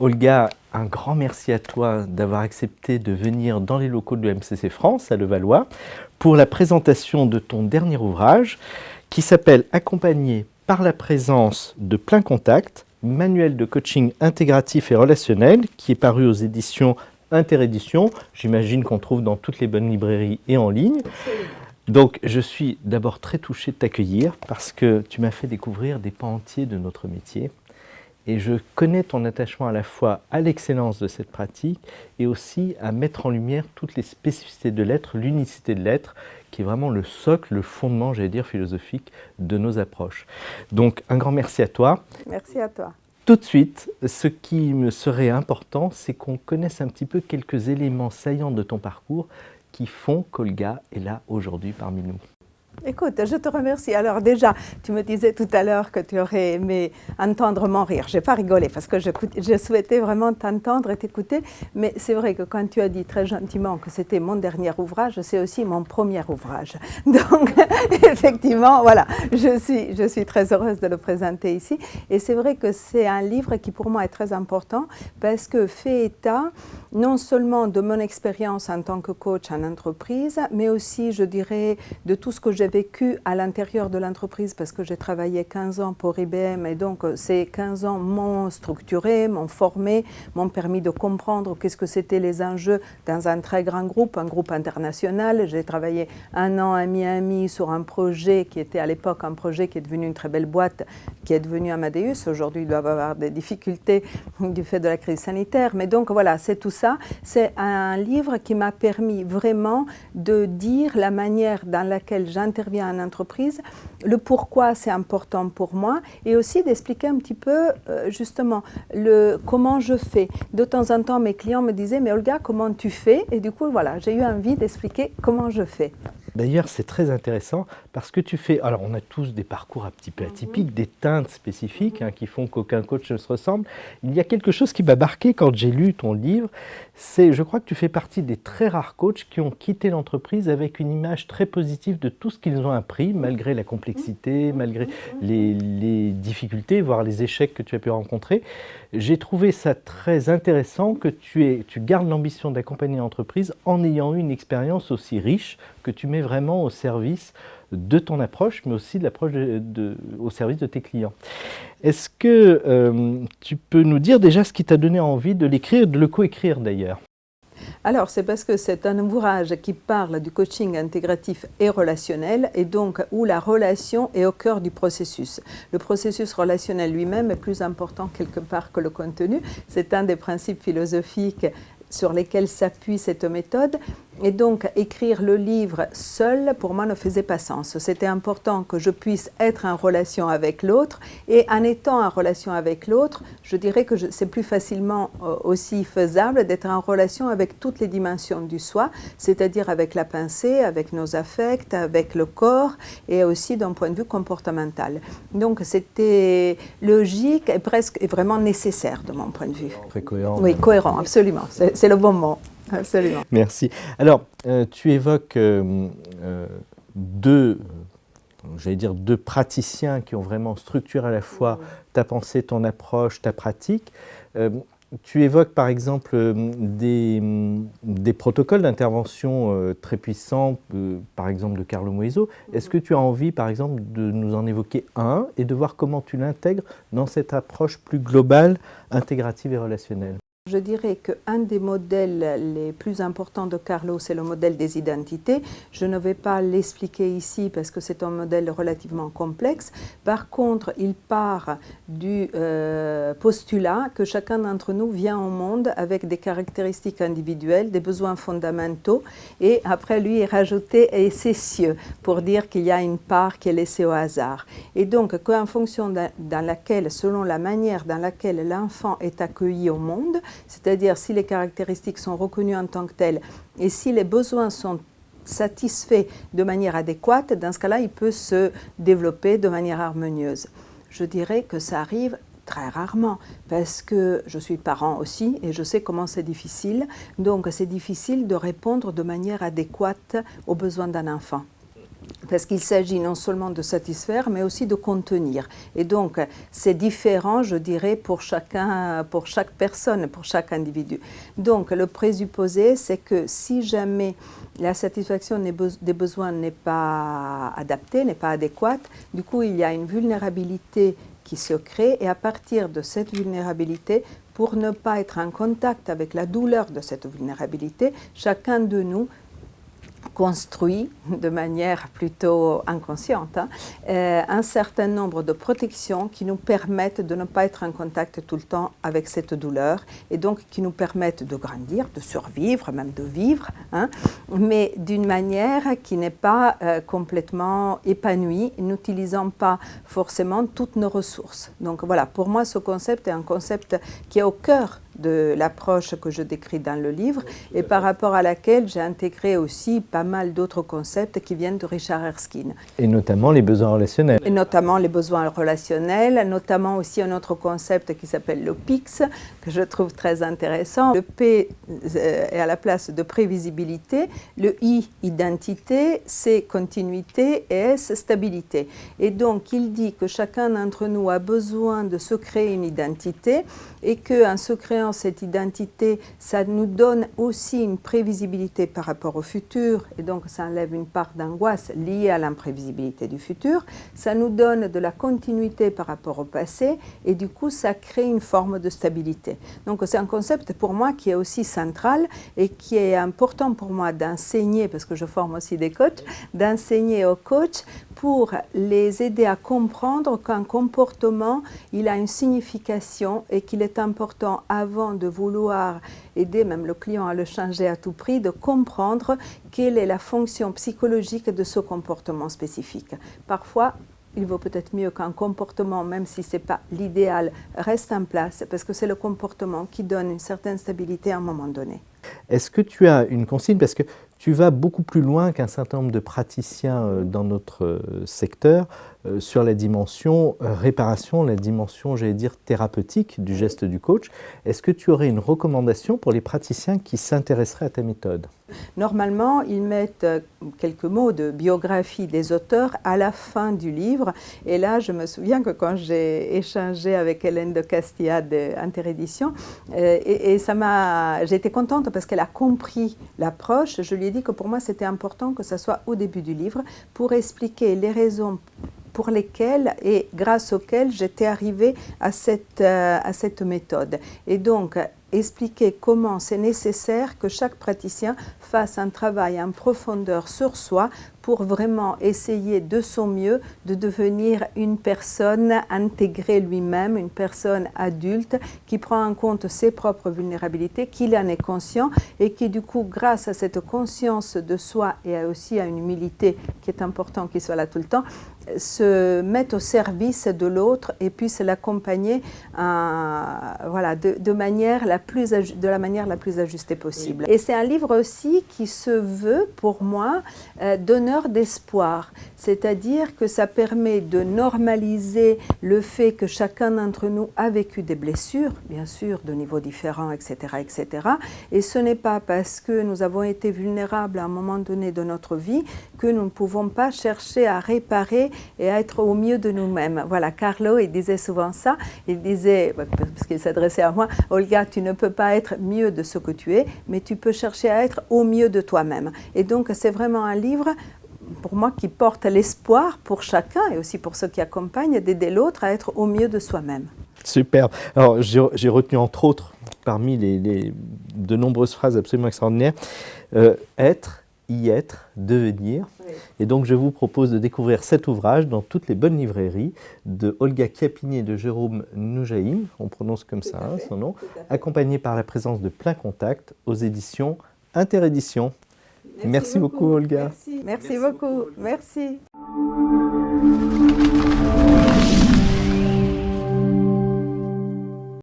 Olga, un grand merci à toi d'avoir accepté de venir dans les locaux de l'EMCC France à Levallois pour la présentation de ton dernier ouvrage qui s'appelle « Accompagné par la présence de plein contact, manuel de coaching intégratif et relationnel » qui est paru aux éditions Interéditions. J'imagine qu'on trouve dans toutes les bonnes librairies et en ligne. Donc je suis d'abord très touché de t'accueillir parce que tu m'as fait découvrir des pans entiers de notre métier. Et je connais ton attachement à la fois à l'excellence de cette pratique et aussi à mettre en lumière toutes les spécificités de l'être, l'unicité de l'être, qui est vraiment le socle, le fondement, j'allais dire, philosophique de nos approches. Donc un grand merci à toi. Merci à toi. Tout de suite, ce qui me serait important, c'est qu'on connaisse un petit peu quelques éléments saillants de ton parcours qui font qu'Olga est là aujourd'hui parmi nous. Écoute, je te remercie. Alors déjà, tu me disais tout à l'heure que tu aurais aimé entendre mon rire. Je n'ai pas rigolé parce que je souhaitais vraiment t'entendre et t'écouter. Mais c'est vrai que quand tu as dit très gentiment que c'était mon dernier ouvrage, c'est aussi mon premier ouvrage. Donc, effectivement, voilà, je suis très heureuse de le présenter ici. Et c'est vrai que c'est un livre qui pour moi est très important parce que fait état non seulement de mon expérience en tant que coach en entreprise, mais aussi, je dirais, de tout ce que j'ai vécu à l'intérieur de l'entreprise parce que j'ai travaillé 15 ans pour IBM et donc ces 15 ans m'ont structuré, m'ont formé, m'ont permis de comprendre qu'est-ce que c'était les enjeux dans un très grand groupe, un groupe international. J'ai travaillé 1 an à Miami sur un projet qui était à l'époque un projet qui est devenu une très belle boîte, qui est devenu Amadeus. Aujourd'hui, ils doivent avoir des difficultés du fait de la crise sanitaire. Mais donc voilà, c'est tout ça. C'est un livre qui m'a permis vraiment de dire la manière dans laquelle j'interviens en entreprise, le pourquoi c'est important pour moi et aussi d'expliquer un petit peu justement comment je fais. De temps en temps, mes clients me disaient « mais Olga, comment tu fais ?» Et du coup, voilà, j'ai eu envie d'expliquer comment je fais. D'ailleurs, c'est très intéressant parce que tu fais... Alors, on a tous des parcours un petit peu atypiques, des teintes spécifiques qui font qu'aucun coach ne se ressemble. Il y a quelque chose qui m'a marqué quand j'ai lu ton livre, c'est, je crois que tu fais partie des très rares coachs qui ont quitté l'entreprise avec une image très positive de tout ce qu'ils ont appris, malgré la complexité, malgré les difficultés, voire les échecs que tu as pu rencontrer. J'ai trouvé ça très intéressant que tu gardes l'ambition d'accompagner l'entreprise en ayant eu une expérience aussi riche que tu mets vraiment au service de ton approche, mais aussi de l'approche au service de tes clients. Est-ce que tu peux nous dire déjà ce qui t'a donné envie de l'écrire, de le coécrire d'ailleurs ? Alors, c'est parce que c'est un ouvrage qui parle du coaching intégratif et relationnel et donc où la relation est au cœur du processus. Le processus relationnel lui-même est plus important quelque part que le contenu. C'est un des principes philosophiques sur lesquels s'appuie cette méthode. Et donc, écrire le livre seul, pour moi, ne faisait pas sens. C'était important que je puisse être en relation avec l'autre. Et en étant en relation avec l'autre, je dirais que c'est plus facilement aussi faisable d'être en relation avec toutes les dimensions du soi, c'est-à-dire avec la pensée, avec nos affects, avec le corps et aussi d'un point de vue comportemental. Donc, c'était logique et presque et vraiment nécessaire de mon point de vue. Très cohérent. Oui, cohérent, absolument. C'est le bon mot. Absolument. Merci. Alors, tu évoques deux praticiens qui ont vraiment structuré à la fois ta pensée, ton approche, ta pratique. Tu évoques par exemple des protocoles d'intervention très puissants, par exemple de Carlo Moeso. Est-ce que tu as envie par exemple de nous en évoquer un et de voir comment tu l'intègres dans cette approche plus globale, intégrative et relationnelle ? Je dirais qu'un des modèles les plus importants de Carlo, c'est le modèle des identités. Je ne vais pas l'expliquer ici parce que c'est un modèle relativement complexe. Par contre, il part du postulat que chacun d'entre nous vient au monde avec des caractéristiques individuelles, des besoins fondamentaux, et après lui est rajouté et c'est cieux pour dire qu'il y a une part qui est laissée au hasard. Et donc, qu'en fonction dans laquelle, selon la manière dans laquelle l'enfant est accueilli au monde, c'est-à-dire si les caractéristiques sont reconnues en tant que telles et si les besoins sont satisfaits de manière adéquate, dans ce cas-là, il peut se développer de manière harmonieuse. Je dirais que ça arrive très rarement parce que je suis parent aussi et je sais comment c'est difficile. Donc, c'est difficile de répondre de manière adéquate aux besoins d'un enfant. Parce qu'il s'agit non seulement de satisfaire, mais aussi de contenir. Et donc, c'est différent, je dirais, pour chaque personne, pour chaque individu. Donc, le présupposé, c'est que si jamais la satisfaction des besoins n'est pas adaptée, n'est pas adéquate, du coup, il y a une vulnérabilité qui se crée. Et à partir de cette vulnérabilité, pour ne pas être en contact avec la douleur de cette vulnérabilité, chacun de nous construit de manière plutôt inconsciente un certain nombre de protections qui nous permettent de ne pas être en contact tout le temps avec cette douleur et donc qui nous permettent de grandir, de survivre, même de vivre, mais d'une manière qui n'est pas complètement épanouie, n'utilisant pas forcément toutes nos ressources. Donc voilà, pour moi ce concept est un concept qui est au cœur de l'approche que je décris dans le livre et par rapport à laquelle j'ai intégré aussi pas mal d'autres concepts qui viennent de Richard Erskine. Et notamment les besoins relationnels. Et notamment les besoins relationnels, notamment aussi un autre concept qui s'appelle le PIX, que je trouve très intéressant. Le P est à la place de prévisibilité, le I, identité, C, continuité et S, stabilité. Et donc, il dit que chacun d'entre nous a besoin de se créer une identité et qu'en se créant cette identité, ça nous donne aussi une prévisibilité par rapport au futur et donc ça enlève une part d'angoisse liée à l'imprévisibilité du futur. Ça nous donne de la continuité par rapport au passé et du coup ça crée une forme de stabilité. Donc c'est un concept pour moi qui est aussi central et qui est important pour moi d'enseigner, parce que je forme aussi des coachs, d'enseigner aux coachs pour les aider à comprendre qu'un comportement, il a une signification et qu'il est important, avant de vouloir aider même le client à le changer à tout prix, de comprendre quelle est la fonction psychologique de ce comportement spécifique. Parfois, il vaut peut-être mieux qu'un comportement, même si ce n'est pas l'idéal, reste en place, parce que c'est le comportement qui donne une certaine stabilité à un moment donné. Est-ce que tu as une consigne, parce que tu vas beaucoup plus loin qu'un certain nombre de praticiens dans notre secteur sur la dimension réparation, la dimension, j'allais dire, thérapeutique du geste du coach. Est-ce que tu aurais une recommandation pour les praticiens qui s'intéresseraient à ta méthode ? Normalement, ils mettent quelques mots de biographie des auteurs à la fin du livre. Et là, je me souviens que quand j'ai échangé avec Hélène de Castilla d'Interédition, j'étais contente parce qu'elle a compris l'approche. Je lui ai dit que pour moi, c'était important que ça soit au début du livre pour expliquer les raisons pour lesquelles et grâce auxquelles j'étais arrivée à cette méthode. Et donc, expliquer comment c'est nécessaire que chaque praticien fasse un travail en profondeur sur soi pour vraiment essayer de son mieux de devenir une personne intégrée lui-même, une personne adulte qui prend en compte ses propres vulnérabilités, qu'il en est conscient et qui du coup, grâce à cette conscience de soi et aussi à une humilité qui est important qu'il soit là tout le temps, se met au service de l'autre et puisse l'accompagner de la manière la plus ajustée possible. Et c'est un livre aussi qui se veut, pour moi, donneur d'espoir. C'est-à-dire que ça permet de normaliser le fait que chacun d'entre nous a vécu des blessures, bien sûr, de niveaux différents, etc., etc. Et ce n'est pas parce que nous avons été vulnérables à un moment donné de notre vie que nous ne pouvons pas chercher à réparer et à être au mieux de nous-mêmes. Voilà, Carlo, il disait souvent ça. Il disait, parce qu'il s'adressait à moi, Olga, tu ne peux pas être mieux de ce que tu es, mais tu peux chercher à être au mieux de toi-même. Et donc, c'est vraiment un livre, pour moi, qui porte l'espoir pour chacun et aussi pour ceux qui accompagnent, d'aider l'autre à être au mieux de soi-même. Super. Alors, j'ai retenu entre autres, parmi de nombreuses phrases absolument extraordinaires, être, y être, devenir. Oui. Et donc, je vous propose de découvrir cet ouvrage dans toutes les bonnes librairies de Olga Chiappini et de Jérôme Noujaïm, on prononce comme ça son nom, accompagné par la présence de Plein Contact aux éditions Interédition. Merci beaucoup, Olga. Merci beaucoup. Merci.